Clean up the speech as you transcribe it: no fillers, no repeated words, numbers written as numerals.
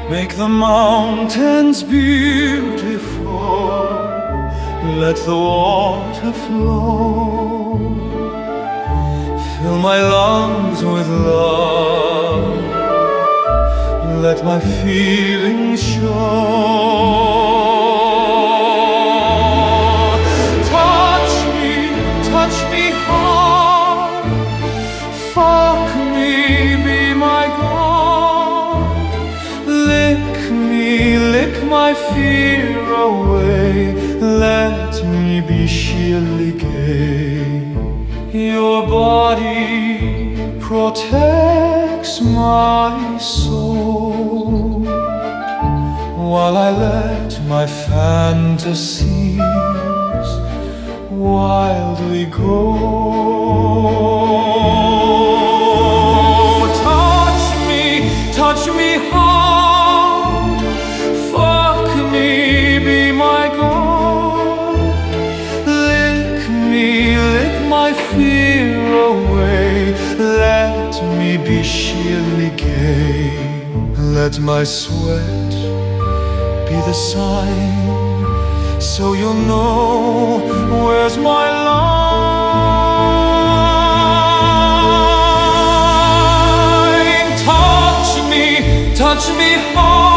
Make the mountains beautiful, let the water flow. Fill my lungs with love, let my feelings show. Touch me hard, fuck me, be my God. Lick my fear away, let me be sheerly gay. Your body protects my soul, while I let my fantasies wildly go. Touch me hard, fuck me, be my God. Lick my fear away, let me be sheerly gay. Let my sweat be the sign, so you'll know where's my line. Touch me hard.